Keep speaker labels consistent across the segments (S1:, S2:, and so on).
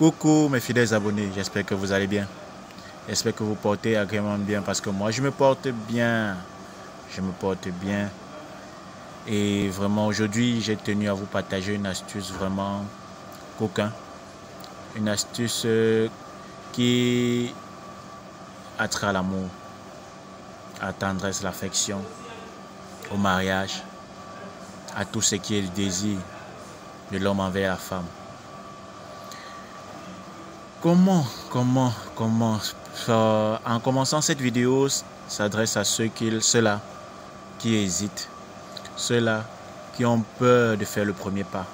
S1: Coucou mes fidèles abonnés, j'espère que vous allez bien. J'espère que vous portez agréablement bien parce que moi je me porte bien. Je me porte bien. Et vraiment aujourd'hui j'ai tenu à vous partager une astuce vraiment coquin. Une astuce qui a trait à l'amour, à la tendresse, l'affection, au mariage, à tout ce qui est le désir de l'homme envers la femme. Comment en commençant cette vidéo s'adresse à ceux-là qui hésitent, ceux-là qui ont peur de faire le premier pas,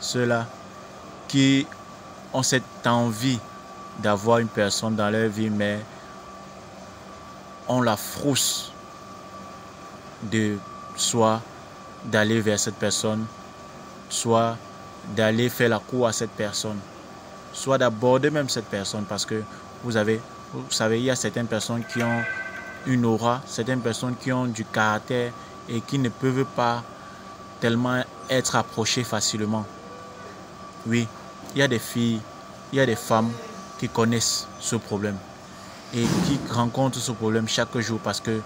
S1: ceux-là qui ont cette envie d'avoir une personne dans leur vie mais ont la frousse de soit d'aller vers cette personne, soit d'aller faire la cour à cette personne, soit d'aborder même cette personne parce que vous savez, il y a certaines personnes qui ont une aura, certaines personnes qui ont du caractère et qui ne peuvent pas tellement être approchées facilement. Oui, il y a des filles, il y a des femmes qui connaissent ce problème et qui rencontrent ce problème chaque jour parce que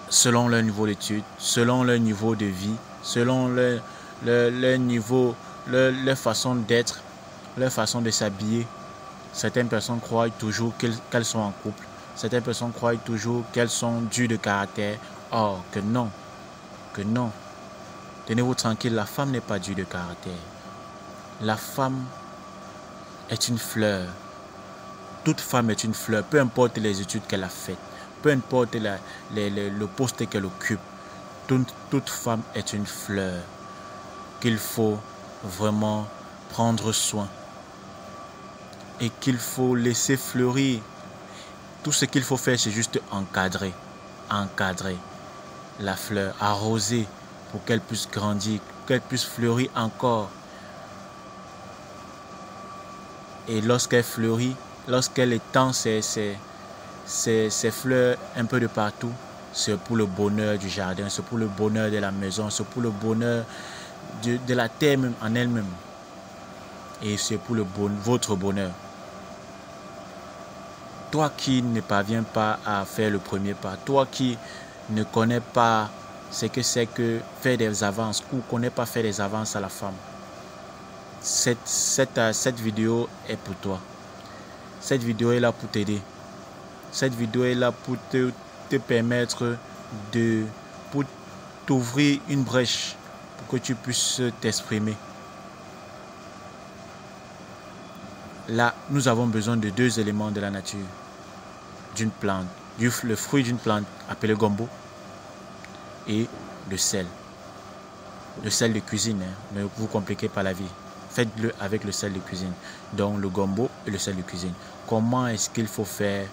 S1: selon leur niveau d'études, selon leur niveau de vie, selon leur niveau, leur façon d'être, leur façon de s'habiller, certaines personnes croient toujours qu'elles sont en couple. Certaines personnes croient toujours qu'elles sont dues de caractère. Or, que non. Que non. Tenez-vous tranquille, la femme n'est pas due de caractère. La femme est une fleur. Toute femme est une fleur, peu importe les études qu'elle a faites, peu importe le poste qu'elle occupe. Toute femme est une fleur qu'il faut vraiment prendre soin et qu'il faut laisser fleurir. Tout ce qu'il faut faire, c'est juste encadrer la fleur, arroser pour qu'elle puisse grandir, qu'elle puisse fleurir encore. Et lorsqu'elle fleurit, lorsqu'elle étend ses fleurs un peu de partout, c'est pour le bonheur du jardin, c'est pour le bonheur de la maison, c'est pour le bonheur de la terre même en elle-même. Et c'est pour votre bonheur. Toi qui ne parviens pas à faire le premier pas, toi qui ne connais pas ce que c'est que faire des avances ou ne connais pas faire des avances à la femme, cette vidéo est pour toi. Cette vidéo est là pour t'aider. Cette vidéo est là pour te permettre pour t'ouvrir une brèche pour que tu puisses t'exprimer. Là, nous avons besoin de deux éléments de la nature. D'une plante, le fruit d'une plante appelé gombo et le sel. Le sel de cuisine, ne vous compliquez pas la vie. Faites-le avec le sel de cuisine. Donc le gombo et le sel de cuisine. Comment est-ce qu'il faut faire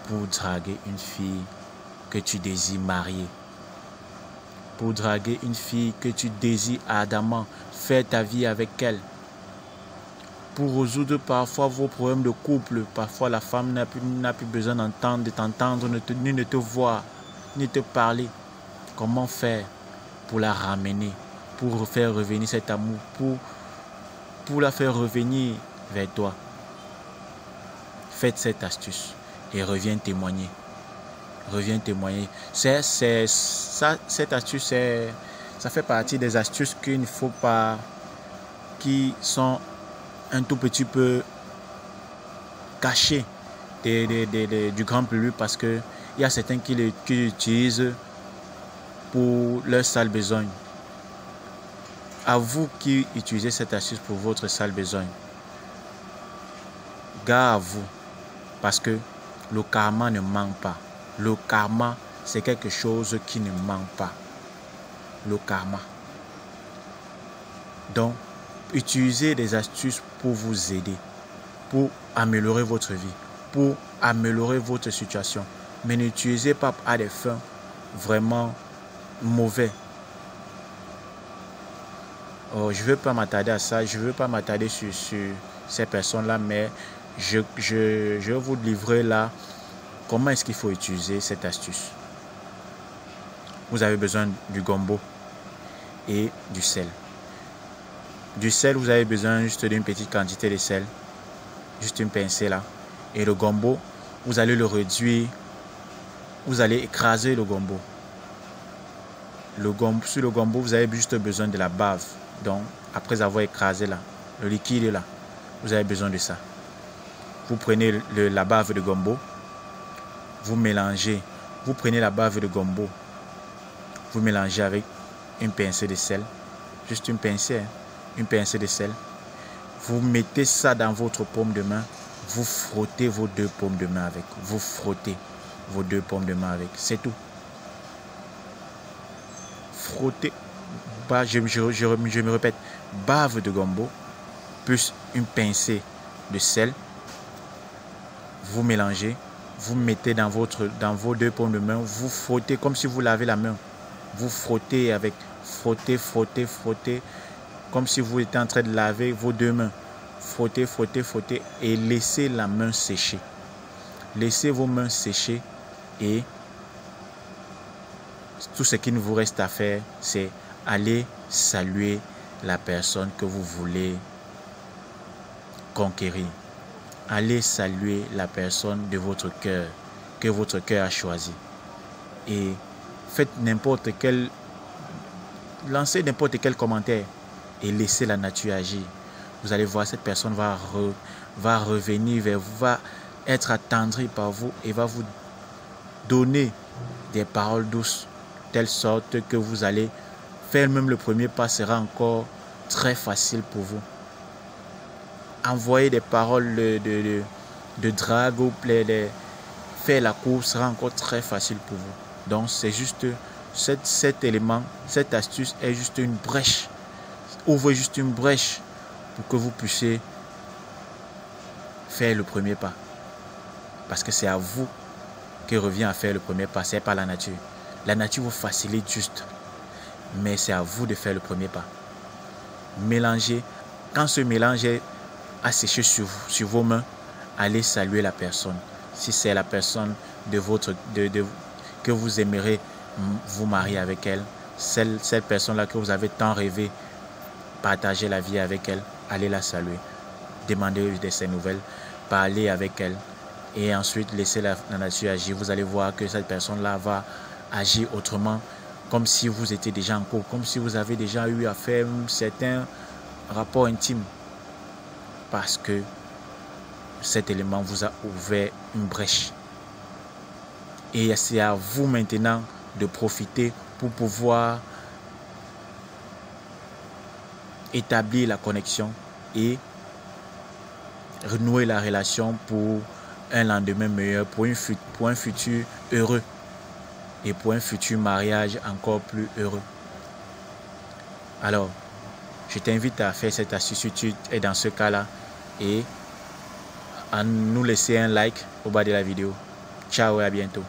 S1: pour draguer une fille que tu désires marier? Pour draguer une fille que tu désires ardemment, faire ta vie avec elle. Pour résoudre parfois vos problèmes de couple, parfois la femme n'a plus besoin de t'entendre, ni de te voir, ni de te parler. Comment faire pour la ramener, pour faire revenir cet amour, pour la faire revenir vers toi? Faites cette astuce et reviens témoigner. Reviens témoigner. Cette astuce, ça fait partie des astuces qu'il ne faut pas, qui sont un tout petit peu cachées du grand public parce qu'il y a certains qui l'utilisent pour leur sale besogne. À vous qui utilisez cette astuce pour votre sale besogne, gare à vous, parce que le karma ne manque pas. Le karma, c'est quelque chose qui ne manque pas. Le karma. Donc, utilisez des astuces pour vous aider, pour améliorer votre vie, pour améliorer votre situation. Mais n'utilisez pas à des fins vraiment mauvais. Oh, je ne veux pas m'attarder à ça, je ne veux pas m'attarder sur ces personnes-là, mais je vais vous livrer là comment est-ce qu'il faut utiliser cette astuce. Vous avez besoin du gombo et du sel. Du sel, vous avez besoin juste d'une petite quantité de sel. Juste une pincée là. Et le gombo, vous allez le réduire. Vous allez écraser le gombo. Sur le gombo, vous avez juste besoin de la bave. Donc, après avoir écrasé là, le liquide là, vous avez besoin de ça. Vous prenez la bave de gombo. Vous mélangez. Vous prenez la bave de gombo. Vous mélangez avec une pincée de sel. Juste une pincée, hein, une pincée de sel. Vous mettez ça dans votre paume de main. Vous frottez vos deux paumes de main avec. Vous frottez vos deux paumes de main avec. C'est tout. Frottez. Je me répète. Bave de gombo plus une pincée de sel. Vous mélangez. Vous mettez dans vos deux paumes de main. Vous frottez comme si vous lavez la main. Vous frottez avec. Frottez, frottez, frottez. Comme si vous étiez en train de laver vos deux mains. Frottez, frottez, frottez. Et laissez la main sécher. Laissez vos mains sécher. Et tout ce qu'il vous reste à faire, c'est aller saluer la personne que vous voulez conquérir. Allez saluer la personne de votre cœur, que votre cœur a choisi. Et faites lancez n'importe quel commentaire et laissez la nature agir. Vous allez voir, cette personne va revenir vers vous, va être attendrie par vous et va vous donner des paroles douces, telle sorte que vous allez faire même le premier pas sera encore très facile pour vous. Envoyer des paroles de drague ou faire la course sera encore très facile pour vous. Donc c'est juste cet élément, cette astuce est juste une brèche. Ouvrez juste une brèche pour que vous puissiez faire le premier pas. Parce que c'est à vous que revient à faire le premier pas, c'est pas la nature. La nature vous facilite juste. Mais c'est à vous de faire le premier pas. Mélangez. Quand ce mélange est asséché sur vos mains, allez saluer la personne. Si c'est la personne que vous aimerez vous marier avec elle, cette personne-là que vous avez tant rêvé, partager la vie avec elle, allez la saluer. Demandez de ses nouvelles, parlez avec elle et ensuite laissez la nature agir. Vous allez voir que cette personne-là va agir autrement, comme si vous étiez déjà en couple, comme si vous avez déjà eu à faire certains rapports intimes. Parce que cet élément vous a ouvert une brèche. Et c'est à vous maintenant de profiter pour pouvoir établir la connexion et renouer la relation pour un lendemain meilleur, pour un futur heureux et pour un futur mariage encore plus heureux. Alors, je t'invite à faire cette astuce si tu es dans ce cas-là et à nous laisser un like au bas de la vidéo. Ciao et à bientôt.